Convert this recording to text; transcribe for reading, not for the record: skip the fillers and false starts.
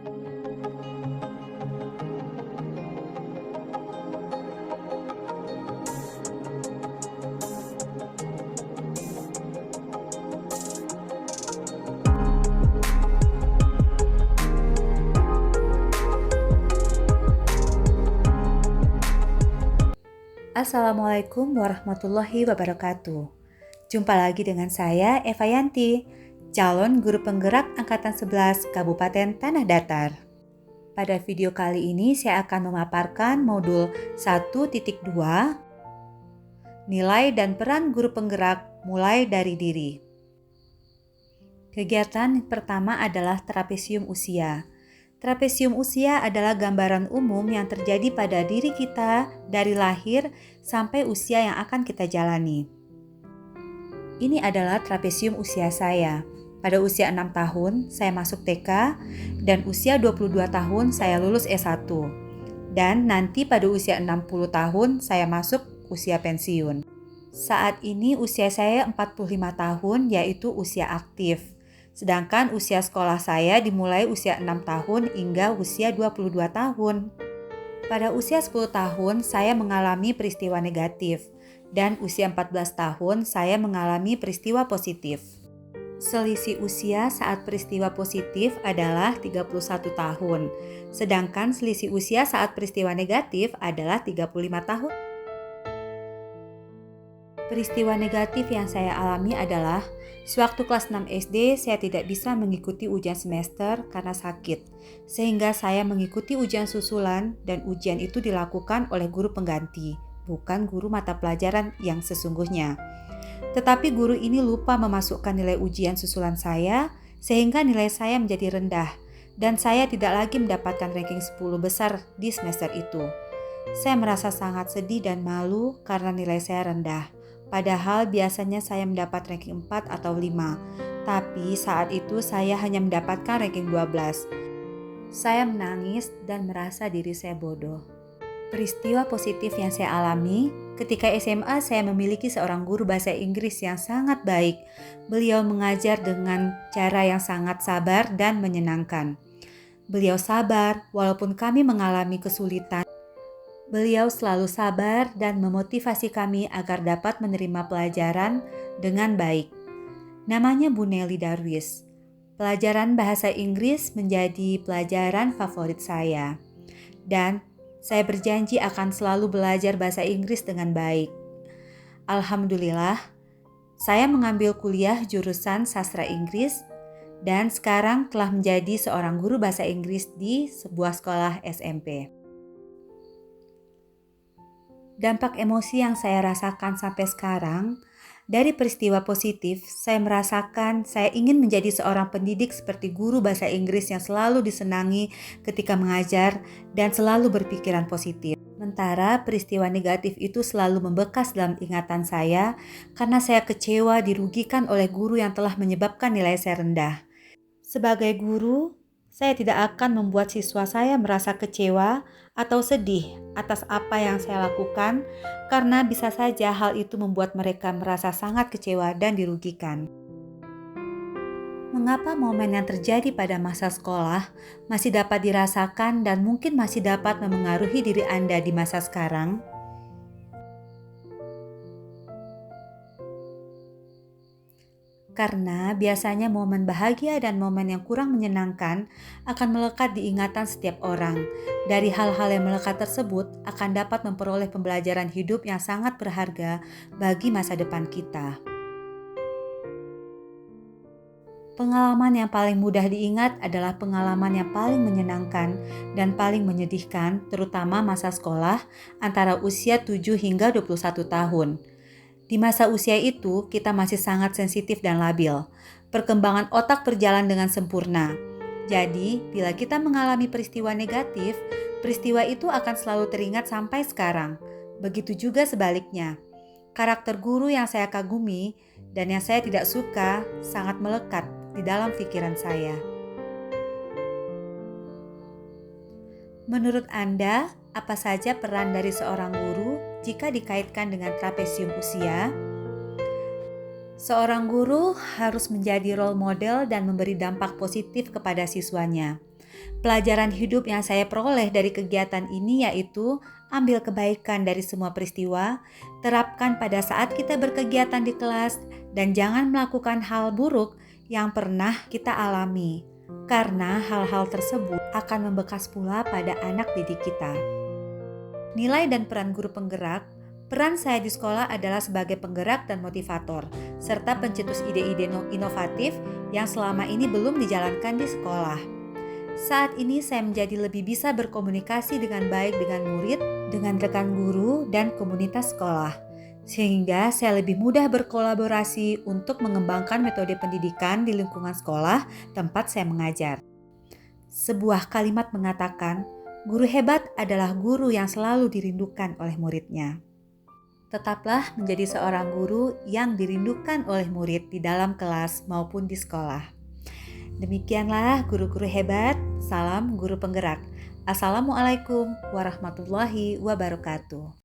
Assalamualaikum warahmatullahi wabarakatuh. Jumpa lagi dengan saya Eva Yanti, calon guru penggerak Angkatan 11 Kabupaten Tanah Datar. Pada video kali ini saya akan memaparkan modul 1.2 Nilai dan peran guru penggerak mulai dari diri. Kegiatan pertama adalah trapesium usia. Trapesium usia adalah gambaran umum yang terjadi pada diri kita dari lahir sampai usia yang akan kita jalani. Ini adalah trapesium usia saya. Pada usia 6 tahun, saya masuk TK, dan usia 22 tahun saya lulus S1. Dan nanti pada usia 60 tahun, saya masuk usia pensiun. Saat ini usia saya 45 tahun, yaitu usia aktif. Sedangkan usia sekolah saya dimulai usia 6 tahun hingga usia 22 tahun. Pada usia 10 tahun saya mengalami peristiwa negatif dan usia 14 tahun saya mengalami peristiwa positif. Selisih usia saat peristiwa positif adalah 31 tahun, sedangkan selisih usia saat peristiwa negatif adalah 35 tahun. Peristiwa negatif yang saya alami adalah sewaktu kelas 6 SD saya tidak bisa mengikuti ujian semester karena sakit, sehingga saya mengikuti ujian susulan dan ujian itu dilakukan oleh guru pengganti, bukan guru mata pelajaran yang sesungguhnya. Tetapi guru ini lupa memasukkan nilai ujian susulan saya, sehingga nilai saya menjadi rendah, dan saya tidak lagi mendapatkan ranking 10 besar di semester itu. Saya merasa sangat sedih dan malu karena nilai saya rendah. Padahal biasanya saya mendapat ranking 4 atau 5, tapi saat itu saya hanya mendapatkan ranking 12. Saya menangis dan merasa diri saya bodoh. Peristiwa positif yang saya alami, ketika SMA saya memiliki seorang guru bahasa Inggris yang sangat baik. Beliau mengajar dengan cara yang sangat sabar dan menyenangkan. Beliau sabar walaupun kami mengalami kesulitan. Beliau selalu sabar dan memotivasi kami agar dapat menerima pelajaran dengan baik. Namanya Bu Nelly Darwis. Pelajaran bahasa Inggris menjadi pelajaran favorit saya. Dan saya berjanji akan selalu belajar bahasa Inggris dengan baik. Alhamdulillah, saya mengambil kuliah jurusan sastra Inggris dan sekarang telah menjadi seorang guru bahasa Inggris di sebuah sekolah SMP. Dampak emosi yang saya rasakan sampai sekarang, dari peristiwa positif, saya merasakan saya ingin menjadi seorang pendidik seperti guru bahasa Inggris yang selalu disenangi ketika mengajar dan selalu berpikiran positif. Sementara peristiwa negatif itu selalu membekas dalam ingatan saya karena saya kecewa dirugikan oleh guru yang telah menyebabkan nilai saya rendah. Sebagai guru, saya tidak akan membuat siswa saya merasa kecewa atau sedih atas apa yang saya lakukan karena bisa saja hal itu membuat mereka merasa sangat kecewa dan dirugikan. Mengapa momen yang terjadi pada masa sekolah masih dapat dirasakan dan mungkin masih dapat memengaruhi diri Anda di masa sekarang? Karena biasanya momen bahagia dan momen yang kurang menyenangkan akan melekat di ingatan setiap orang. Dari hal-hal yang melekat tersebut akan dapat memperoleh pembelajaran hidup yang sangat berharga bagi masa depan kita. Pengalaman yang paling mudah diingat adalah pengalaman yang paling menyenangkan dan paling menyedihkan, terutama masa sekolah antara usia 7 hingga 21 tahun. Di masa usia itu, kita masih sangat sensitif dan labil. Perkembangan otak berjalan dengan sempurna. Jadi, bila kita mengalami peristiwa negatif, peristiwa itu akan selalu teringat sampai sekarang. Begitu juga sebaliknya. Karakter guru yang saya kagumi dan yang saya tidak suka sangat melekat di dalam pikiran saya. Menurut Anda, apa saja peran dari seorang guru jika dikaitkan dengan trapesium usia? Seorang guru harus menjadi role model dan memberi dampak positif kepada siswanya. Pelajaran hidup yang saya peroleh dari kegiatan ini yaitu ambil kebaikan dari semua peristiwa, terapkan pada saat kita berkegiatan di kelas, dan jangan melakukan hal buruk yang pernah kita alami, karena hal-hal tersebut akan membekas pula pada anak didik kita. Nilai dan peran guru penggerak. Peran saya di sekolah adalah sebagai penggerak dan motivator, serta pencetus ide-ide inovatif yang selama ini belum dijalankan di sekolah. Saat ini saya menjadi lebih bisa berkomunikasi dengan baik dengan murid, dengan rekan guru, dan komunitas sekolah. Sehingga saya lebih mudah berkolaborasi untuk mengembangkan metode pendidikan di lingkungan sekolah tempat saya mengajar. Sebuah kalimat mengatakan, guru hebat adalah guru yang selalu dirindukan oleh muridnya. Tetaplah menjadi seorang guru yang dirindukan oleh murid di dalam kelas maupun di sekolah. Demikianlah guru-guru hebat, salam guru penggerak. Assalamualaikum warahmatullahi wabarakatuh.